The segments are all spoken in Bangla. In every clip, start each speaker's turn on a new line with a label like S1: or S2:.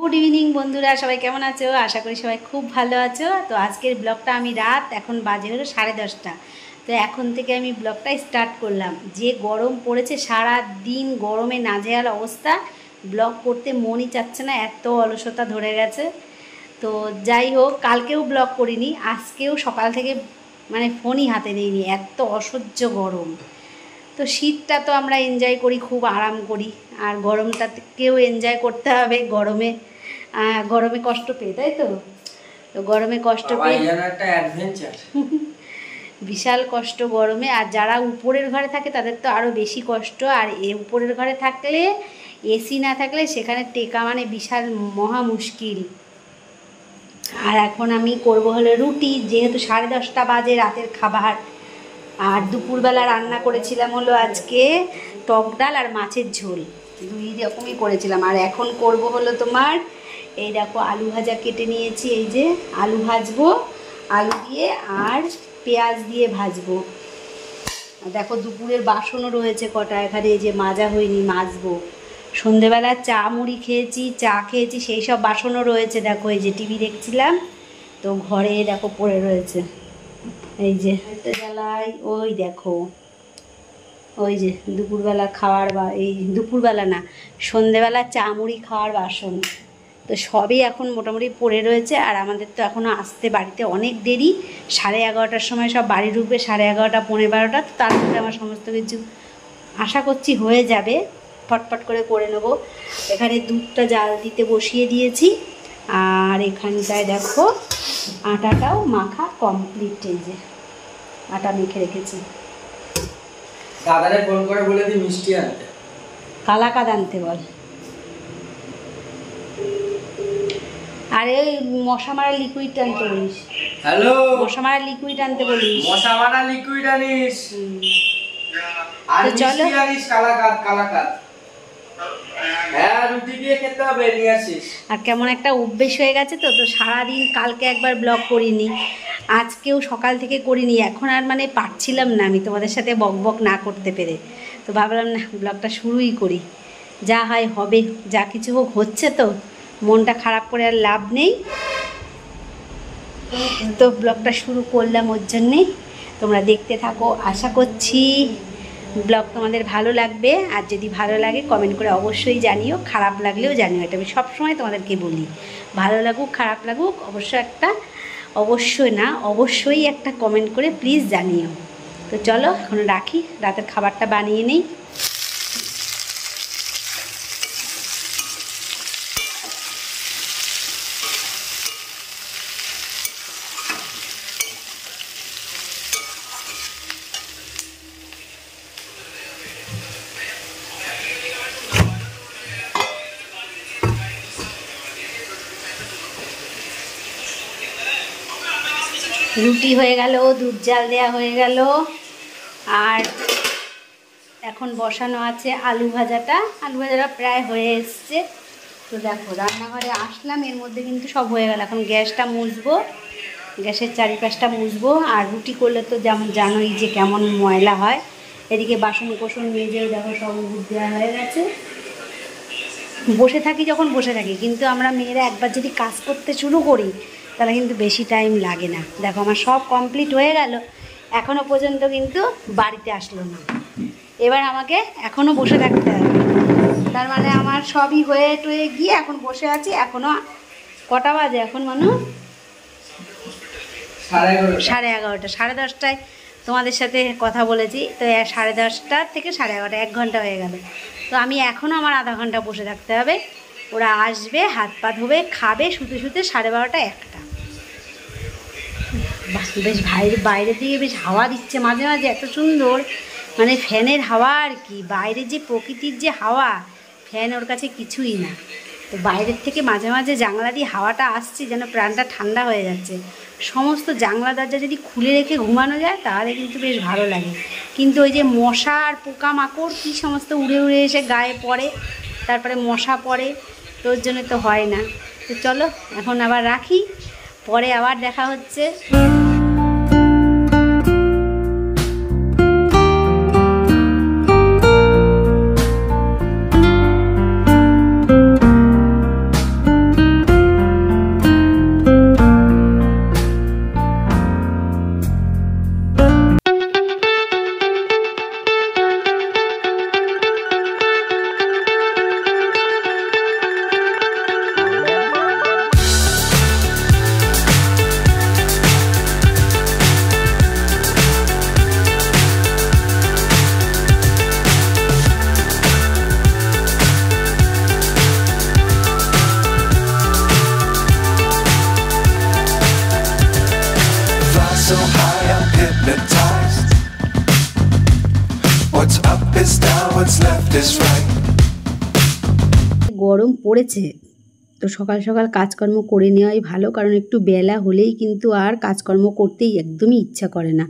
S1: গুড ইভিনিং বন্ধুরা, সবাই কেমন আছো? আশা করি সবাই খুব ভালো আছো। তো আজকের ব্লগটা আমি রাত এখন বাজে হলো 10:30। তো এখন থেকে আমি ব্লগটা স্টার্ট করলাম। যে গরম পড়েছে, সারা দিন গরমে নাজেহাল অবস্থা, ব্লগ করতে মনই চাচ্ছে না, এত অলসতা ধরে গেছে। তো যাই হোক, কালকেও ব্লগ করিনি, আজকেও সকাল থেকে মানে ফোনই হাতে নিইনি, এত অসহ্য গরম। তো শীতটা তো আমরা এনজয় করি, খুব আরাম করি, আর গরমটাকেও এনজয় করতে হবে। গরমে কষ্ট পেয়ে, তাই তো? তো গরমে কষ্ট পেয়ে বিশাল কষ্ট গরমে। আর যারা উপরের ঘরে থাকে তাদের তো আরও বেশি কষ্ট। আর উপরের ঘরে থাকলে, এসি না থাকলে সেখানে টেকা মানে বিশাল মহা মুশকিল। আর এখন আমি করব হলো রুটি, যেহেতু 10:30 বাজে, রাতের খাবার। আর দুপুরবেলা রান্না করেছিলাম হলো আজকে টক ডাল আর মাছের ঝোল, দুই রকমই করেছিলাম। আর এখন করব হলো তোমার, এই দেখো আলু ভাজা কেটে নিয়েছি, এই যে আলু ভাজবো, আলু দিয়ে আর পেঁয়াজ দিয়ে ভাজবো। দেখো দুপুরের বাসনও রয়েছে কটা, এখানে এই যে মাজা হয়নি, মাজবো। সন্ধেবেলা চা মুড়ি খেয়েছি, চা খেয়েছি, সেই সব বাসনও রয়েছে। দেখো এই যে টিভি দেখছিলাম, তো ঘরে দেখো পড়ে রয়েছে। এই যে জ্বালাই, ওই দেখো, ওই যে দুপুরবেলা খাওয়ার, বা এই দুপুরবেলা না, সন্ধেবেলা চা মুড়ি খাওয়ার বাসন, তো সবই এখন মোটামুটি পড়ে রয়েছে। আর আমাদের তো এখনও আসতে বাড়িতে অনেক দেরি, 11:30টার সময় সব বাড়ি ঢুকবে, 11:30 পৌনে 12টা। তো তারপরে আমার সমস্ত কিছু আশা করছি হয়ে যাবে, ফটফট করে নেব। এখানে দুধটা জাল দিতে বসিয়ে দিয়েছি, আর এখানটায় দেখো আটাটাও মাখা কমপ্লিট। এই যে আটা মেখে রেখেছি।
S2: দাদারে ফোন করে বলে দি মিষ্টি আনতে,
S1: কালাকাদ আনতে বল। আরে ওই মশা মারা লিকুইড আনতে বলিস।
S2: হ্যালো,
S1: মশা মারা লিকুইড আনতে বলিস।
S2: মশা মারা লিকুইড আনিস, আর
S1: চলো
S2: মিষ্টি আনিস, কালাকাদ। হ্যাঁ, রুটি দিয়ে খেতে হবে, নিয়ে আসিস।
S1: আর কেমন একটা অভ্যেস হয়ে গেছে তো সারাদিন, কালকে একবার ব্লগ করিনি, আজকেও সকাল থেকে করিনি। এখন আর মানে পারছিলাম না আমি তোমাদের সাথে বকবক না করতে পেরে, তো ভাবলাম না, ব্লগটা শুরুই করি। যা হয় হবে, যা কিছু হোক, হচ্ছে তো, মনটা খারাপ করে আর লাভ নেই। তো ব্লগটা শুরু করলাম ওর জন্যেই, তোমরা দেখতে থাকো। আশা করছি ব্লগ তোমাদের ভালো লাগবে। আর যদি ভালো লাগে কমেন্ট করে অবশ্যই জানিও, খারাপ লাগলেও জানিও। এটা আমি সবসময় তোমাদেরকে বলি, ভালো লাগুক খারাপ লাগুক, অবশ্যই একটা কমেন্ট করে প্লিজ জানিও। তো চলো এখন রাখি, রাতের খাবারটা বানিয়ে নেই। রুটি হয়ে গেল, দুধ জাল দেওয়া হয়ে গেল, আর এখন বসানো আছে আলু ভাজাটা। আলু ভাজাটা প্রায় হয়ে এসছে। তো দেখো রান্নাঘরে আসলাম, এর মধ্যে কিন্তু সব হয়ে গেল। এখন গ্যাসটা মুছবো, গ্যাসের চারিপাশটা মুছবো। আর রুটি করলে তো যেমন জানোই যে কেমন ময়লা হয়। এদিকে বাসন কোসন মেজেও দেখো সব দুধ দেওয়া হয়ে গেছে। বসে থাকি যখন বসে থাকি, কিন্তু আমরা মেয়েরা একবার যদি কাজ করতে শুরু করি তাহলে কিন্তু বেশি টাইম লাগে না। দেখো আমার সব কমপ্লিট হয়ে গেল, এখনও পর্যন্ত কিন্তু বাড়িতে আসলো না। এবার আমাকে এখনও বসে থাকতে হবে, তার মানে আমার সবই হয়ে টয়ে গিয়ে এখন বসে আছি। এখনও কটা বাজে? এখন মানুষ 11:30, 10:30টায় তোমাদের সাথে কথা বলেছি। তো 10:30 থেকে 11:30, 1 ঘন্টা হয়ে গেল। তো আমি এখনও আমার আধা ঘন্টা বসে থাকতে হবে। ওরা আসবে, হাত পা ধোবে, খাবে, শুতে 12:30, 1টা। বেশ বাইরের দিকে বেশ হাওয়া দিচ্ছে মাঝে মাঝে, এত সুন্দর, মানে ফ্যানের হাওয়া আর কি। বাইরে যে প্রকৃতির যে হাওয়া, ফ্যান ওর কাছে কিছুই না। তো বাইরের থেকে মাঝে মাঝে জানলা দিয়ে হাওয়াটা আসছে, যেন প্রাণটা ঠান্ডা হয়ে যাচ্ছে। সমস্ত জানলা দরজা যদি খুলে রেখে ঘুমানো যায় তাহলে কিন্তু বেশ ভালো লাগে। কিন্তু ওই যে মশা আর পোকামাকড় কী সমস্ত উড়ে উড়ে এসে গায়ে পড়ে, তারপরে মশা পড়ে, তো ওর জন্য তো হয় না। তো চলো এখন আবার রাখি, পরে আবার দেখা হচ্ছে।
S3: so high I'm hypnotized. What's up is down, what's left is right.
S1: গরম পড়েছে তো সকাল সকাল কাজকর্ম করে নেওয়াই ভালো, কারণ একটু বেলা হলেই কিন্তু আর কাজকর্ম করতেই একদমই ইচ্ছা করে না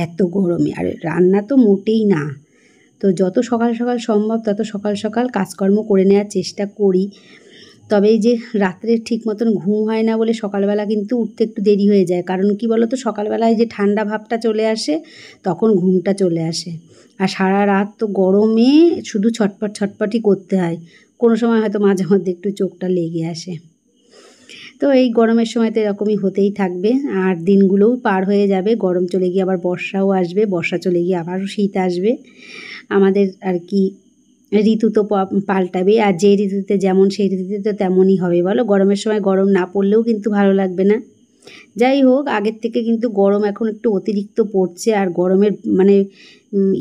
S1: এত গরমে, আর রান্না তো মোটেই না। তো যত সকাল সকাল সম্ভব তত সকাল সকাল কাজকর্ম করে নেওয়ার চেষ্টা করি। তবে এই যে রাত্রে ঠিক মতন ঘুম হয় না বলে সকালবেলা কিন্তু উঠতে একটু দেরি হয়ে যায়, কারণ কি বলো তো, সকালবেলায় যে ঠান্ডা ভাবটা চলে আসে তখন ঘুমটা চলে আসে, আর সারা রাত তো গরমে শুধু ছটপট ছটপটই করতে হয়, কোনো সময় হয়তো মাঝে মধ্যে একটু চোখটা লেগে আসে। তো এই গরমের সময় তো এরকমই হতেই থাকবে, আর দিনগুলোও পার হয়ে যাবে, গরম চলে গিয়ে আবার বর্ষাও আসবে, বর্ষা চলে গিয়ে আবারও শীত আসবে। আমাদের আর কি ঋতু তো পাল্টাবে, আর যে ঋতুতে যেমন সেই ঋতুতে তো তেমনই হবে বলো। গরমের সময় গরম না পড়লেও কিন্তু ভালো লাগবে না। যাই হোক, আগের থেকে কিন্তু গরম এখন একটু অতিরিক্ত পড়ছে, আর গরমের মানে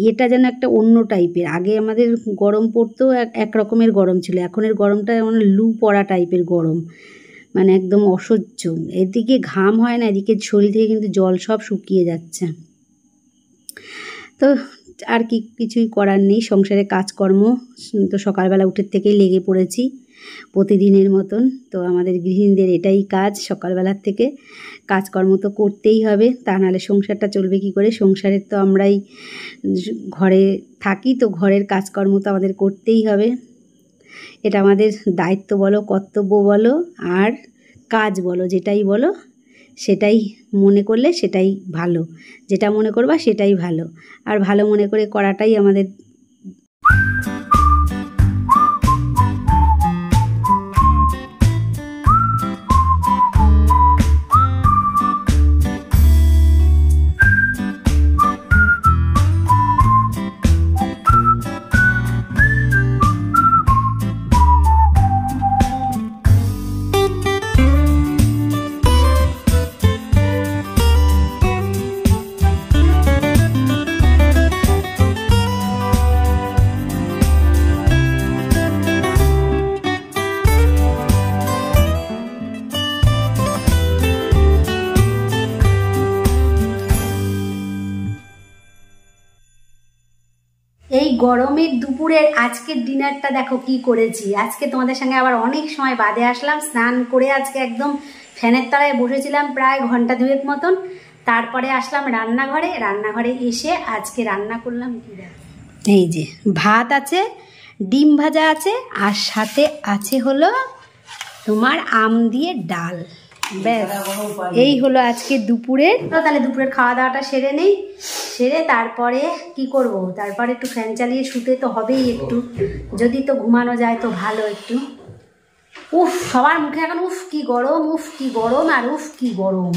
S1: এটা যেন একটা অন্য টাইপের। আগে আমাদের গরম পড়তেও এক রকমের গরম ছিল, এখনের গরমটা মানে লু পড়া টাইপের গরম, মানে একদম অসহ্য। এদিকে ঘাম হয় না, এদিকে শরীর থেকে কিন্তু জল সব শুকিয়ে যাচ্ছে। তো আর কি কিছুই করার নেই, সংসারে কাজকর্ম তো সকালবেলা উঠে থেকেই লেগে পড়েছি প্রতিদিনের মতন। তো আমাদের গৃহিণীদের এটাই কাজ, সকালবেলার থেকে কাজকর্ম তো করতেই হবে, তা নাহলে সংসারটা চলবে কি করে। সংসারের তো আমরাই ঘরে থাকি, তো ঘরের কাজকর্ম তো আমাদের করতেই হবে। এটা আমাদের দায়িত্ব বলো, কর্তব্য বলো, আর কাজ বলো, যেটাই বলো সেটাই মনে করলে সেটাই ভালো, যেটা মনে করবা সেটাই ভালো, আর ভালো মনে করে করাটাই আমাদের। এই গরমের দুপুরের আজকের ডিনারটা দেখো কি করেছি। আজকে তোমাদের সঙ্গে আবার অনেক সময় বাদে আসলাম, স্নান করে আজকে একদম ফ্যানের তলায় বসেছিলাম প্রায় ঘন্টা দুয়েক মতন, তারপরে আসলাম রান্নাঘরে এসে আজকে রান্না করলাম কি, এই যে ভাত আছে, ডিম ভাজা আছে, আর সাথে আছে হলো তোমার আম দিয়ে ডাল। ব্যাস, এই হলো আজকে দুপুরের। তাহলে দুপুরের খাওয়া দাওয়াটা সেরে নেই, সেরে তারপরে কি করব, তারপরে একটু ফ্যান চালিয়ে শুতে তো হবেই একটু, যদি তো ঘুমানো যায় তো ভালো একটু। উফ, সবার মুখে এখন উফ কি গরম, উফ কি গরম, আর উফ কি গরম।